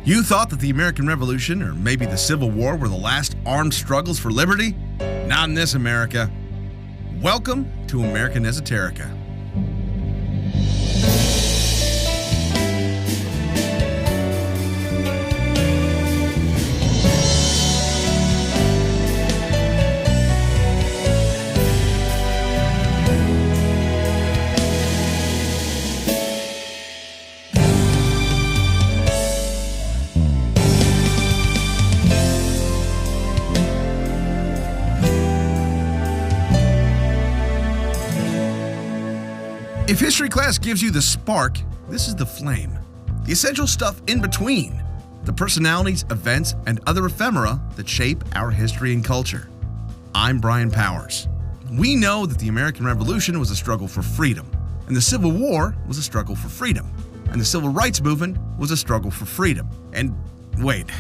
You thought that the American Revolution, or maybe the Civil War, were the last armed struggles for liberty? Not in this America. Welcome to American Esoterica. If history class gives you the spark, this is the flame. The essential stuff in between. The personalities, events, and other ephemera that shape our history and culture. I'm Brian Powers. We know that the American Revolution was a struggle for freedom, and the Civil War was a struggle for freedom, and the Civil Rights Movement was a struggle for freedom. And wait,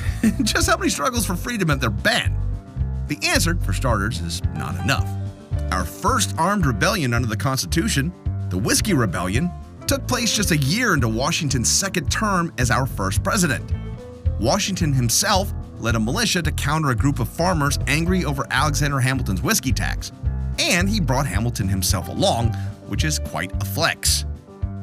just how many struggles for freedom have there been? The answer, for starters, is not enough. Our first armed rebellion under the Constitution, the Whiskey Rebellion, took place just a year into Washington's second term as our first president. Washington himself led a militia to counter a group of farmers angry over Alexander Hamilton's whiskey tax, and he brought Hamilton himself along, which is quite a flex.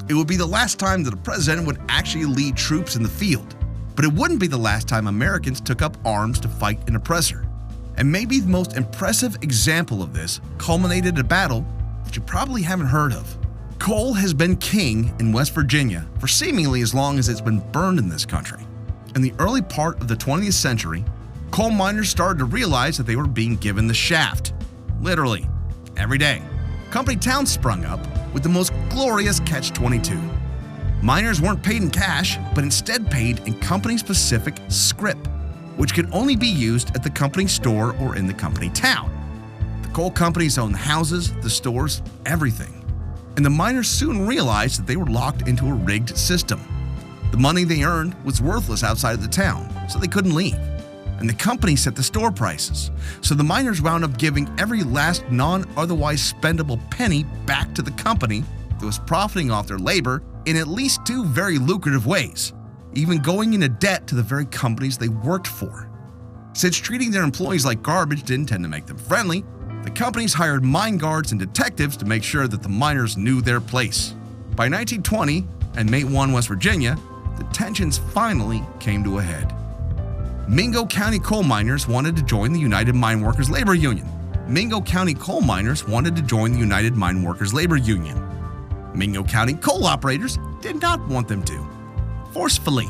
It would be the last time that a president would actually lead troops in the field, but it wouldn't be the last time Americans took up arms to fight an oppressor. And maybe the most impressive example of this culminated in a battle that you probably haven't heard of. Coal has been king in West Virginia for seemingly as long as it's been burned in this country. In the early part of the 20th century, coal miners started to realize that they were being given the shaft. Literally, every day. Company towns sprung up with the most glorious catch-22. Miners weren't paid in cash, but instead paid in company-specific scrip, which could only be used at the company store or in the company town. The coal companies owned the houses, the stores, everything. And the miners soon realized that they were locked into a rigged system. The money they earned was worthless outside of the town, so they couldn't leave. And the company set the store prices, so the miners wound up giving every last non-otherwise spendable penny back to the company that was profiting off their labor in at least two very lucrative ways, even going into debt to the very companies they worked for. Since treating their employees like garbage didn't tend to make them friendly, the companies hired mine guards and detectives to make sure that the miners knew their place. By 1920, in Mate 1, West Virginia, the tensions finally came to a head. Mingo County coal miners wanted to join the United Mine Workers Labor Union. Mingo County coal miners wanted to join the United Mine Workers Labor Union. Mingo County coal operators did not want them to. Forcefully.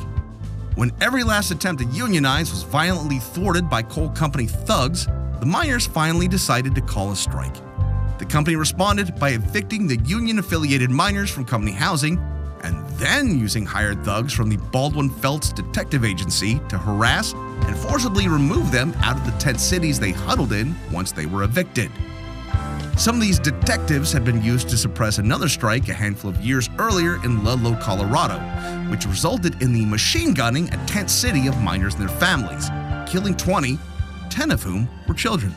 When every last attempt to unionize was violently thwarted by coal company thugs, the miners finally decided to call a strike. The company responded by evicting the union-affiliated miners from company housing and then using hired thugs from the Baldwin-Felts Detective Agency to harass and forcibly remove them out of the tent cities they huddled in once they were evicted. Some of these detectives had been used to suppress another strike a handful of years earlier in Ludlow, Colorado, which resulted in the machine gunning a tent city of miners and their families, killing 20, 10 of whom were children.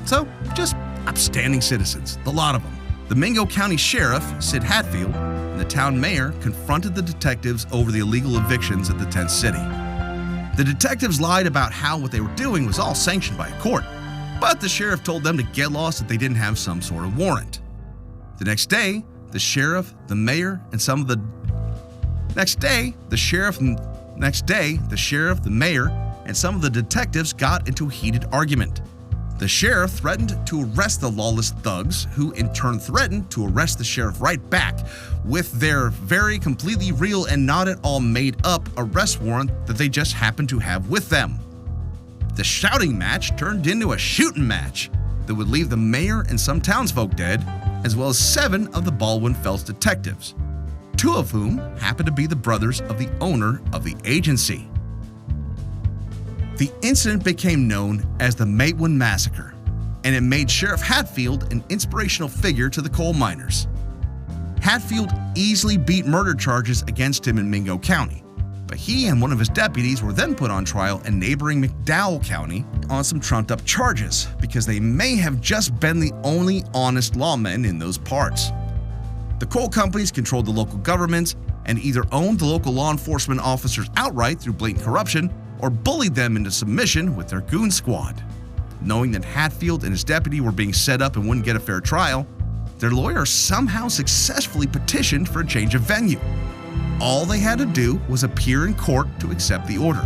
So, just upstanding citizens, the lot of them. The Mingo County Sheriff, Sid Hatfield, and the town mayor confronted the detectives over the illegal evictions at the tent city. The detectives lied about how what they were doing was all sanctioned by a court, but the sheriff told them to get lost if they didn't have some sort of warrant. The next day, the sheriff, the mayor, and some of the detectives got into a heated argument. The sheriff threatened to arrest the lawless thugs, who in turn threatened to arrest the sheriff right back with their very completely real and not at all made up arrest warrant that they just happened to have with them. The shouting match turned into a shooting match that would leave the mayor and some townsfolk dead, as well as 7 of the Baldwin-Felts detectives, 2 of whom happened to be the brothers of the owner of the agency. The incident became known as the Mate 1 Massacre, and it made Sheriff Hatfield an inspirational figure to the coal miners. Hatfield easily beat murder charges against him in Mingo County, but he and one of his deputies were then put on trial in neighboring McDowell County on some trumped-up charges because they may have just been the only honest lawmen in those parts. The coal companies controlled the local governments, and either owned the local law enforcement officers outright through blatant corruption or bullied them into submission with their goon squad. Knowing that Hatfield and his deputy were being set up and wouldn't get a fair trial, their lawyer somehow successfully petitioned for a change of venue. All they had to do was appear in court to accept the order.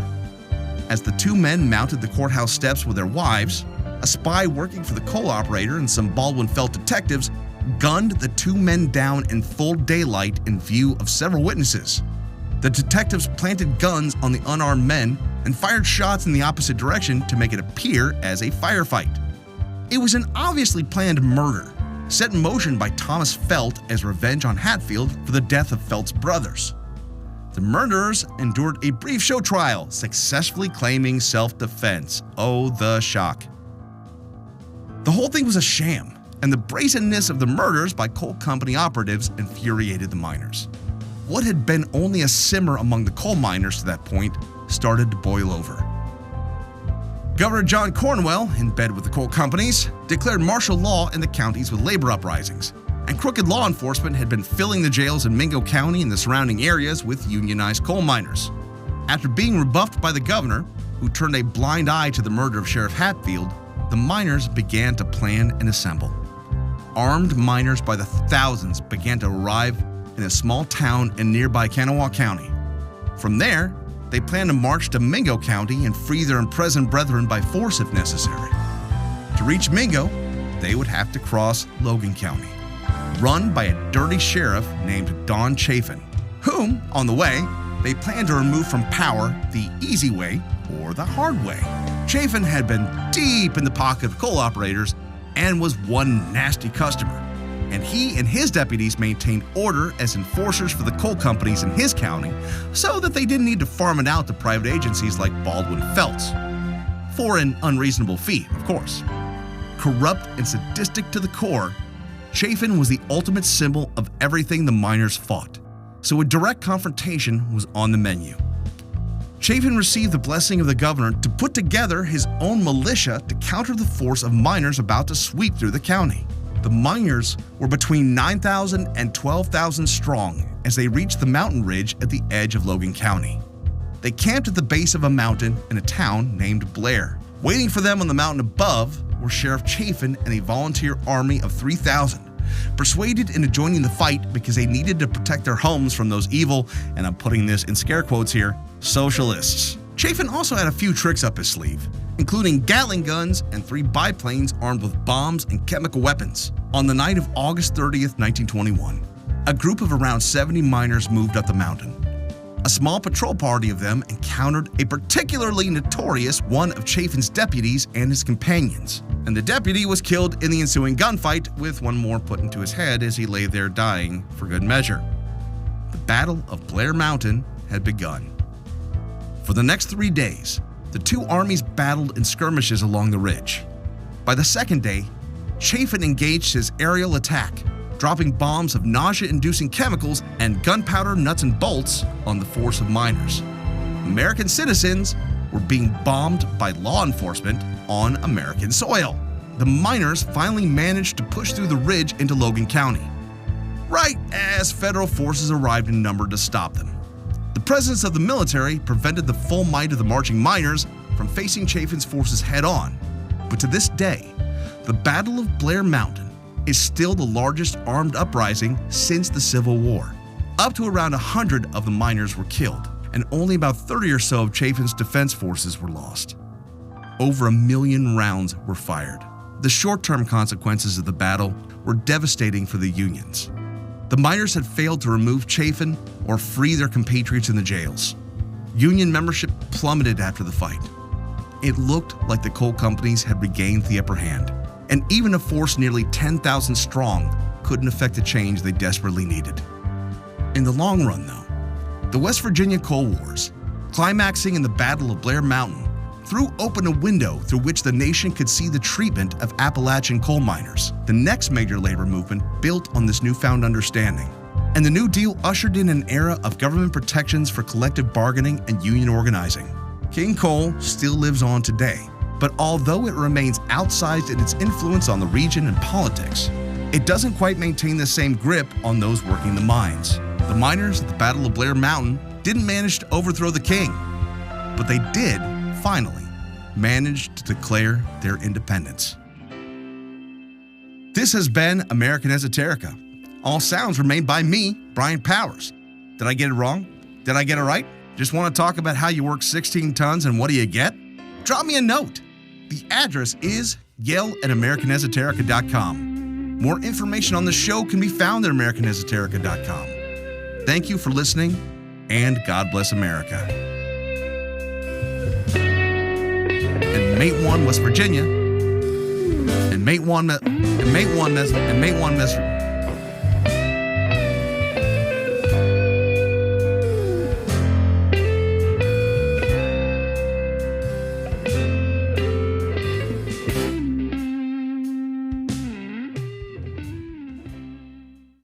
As the two men mounted the courthouse steps with their wives, a spy working for the coal operator and some Baldwin Felt detectives gunned the two men down in full daylight in view of several witnesses. The detectives planted guns on the unarmed men and fired shots in the opposite direction to make it appear as a firefight. It was an obviously planned murder, set in motion by Thomas Felt as revenge on Hatfield for the death of Felt's brothers. The murderers endured a brief show trial, successfully claiming self-defense. Oh, the shock. The whole thing was a sham, and the brazenness of the murders by coal company operatives infuriated the miners. What had been only a simmer among the coal miners to that point started to boil over. Governor John Cornwell, in bed with the coal companies, declared martial law in the counties with labor uprisings, and crooked law enforcement had been filling the jails in Mingo County and the surrounding areas with unionized coal miners. After being rebuffed by the governor, who turned a blind eye to the murder of Sheriff Hatfield, the miners began to plan and assemble. Armed miners by the thousands began to arrive in a small town in nearby Kanawha County. From there, they planned to march to Mingo County and free their imprisoned brethren by force if necessary. To reach Mingo, they would have to cross Logan County, run by a dirty sheriff named Don Chafin, whom, on the way, they planned to remove from power the easy way or the hard way. Chafin had been deep in the pocket of coal operators and was one nasty customer, and he and his deputies maintained order as enforcers for the coal companies in his county so that they didn't need to farm it out to private agencies like Baldwin Felts, for an unreasonable fee, of course. Corrupt and sadistic to the core, Chafin was the ultimate symbol of everything the miners fought, so a direct confrontation was on the menu. Chafin received the blessing of the governor to put together his own militia to counter the force of miners about to sweep through the county. The miners were between 9,000 and 12,000 strong as they reached the mountain ridge at the edge of Logan County. They camped at the base of a mountain in a town named Blair. Waiting for them on the mountain above were Sheriff Chafin and a volunteer army of 3,000, persuaded into joining the fight because they needed to protect their homes from those evil, and I'm putting this in scare quotes here, socialists. Chafin also had a few tricks up his sleeve, including Gatling guns and 3 biplanes armed with bombs and chemical weapons. On the night of August 30th, 1921, a group of around 70 miners moved up the mountain. A small patrol party of them encountered a particularly notorious one of Chafin's deputies and his companions, and the deputy was killed in the ensuing gunfight, with one more put into his head as he lay there dying for good measure. The Battle of Blair Mountain had begun. For the next 3 days, the two armies battled in skirmishes along the ridge. By the second day, Chafin engaged his aerial attack, dropping bombs of nausea-inducing chemicals and gunpowder nuts and bolts on the force of miners. American citizens were being bombed by law enforcement on American soil. The miners finally managed to push through the ridge into Logan County, right as federal forces arrived in number to stop them. The presence of the military prevented the full might of the marching miners from facing Chafin's forces head-on, but to this day, the Battle of Blair Mountain is still the largest armed uprising since the Civil War. Up to around 100 of the miners were killed, and only about 30 or so of Chafin's defense forces were lost. Over 1 million rounds were fired. The short-term consequences of the battle were devastating for the Unions. The miners had failed to remove Chafin or free their compatriots in the jails. Union membership plummeted after the fight. It looked like the coal companies had regained the upper hand, and even a force nearly 10,000 strong couldn't affect the change they desperately needed. In the long run, though, the West Virginia Coal Wars, climaxing in the Battle of Blair Mountain, threw open a window through which the nation could see the treatment of Appalachian coal miners. The next major labor movement built on this newfound understanding, and the New Deal ushered in an era of government protections for collective bargaining and union organizing. King Coal still lives on today, but although it remains outsized in its influence on the region and politics, it doesn't quite maintain the same grip on those working the mines. The miners at the Battle of Blair Mountain didn't manage to overthrow the king, but they did, finally, manage to declare their independence. This has been American Esoterica. All sounds were made by me, Brian Powers. Did I get it wrong? Did I get it right? Just want to talk about how you work 16 tons and what do you get? Drop me a note. The address is yale@americanesoterica.com. More information on the show can be found at americanesoterica.com. Thank you for listening, and God bless America. In Matewan, West Virginia, and Matewan,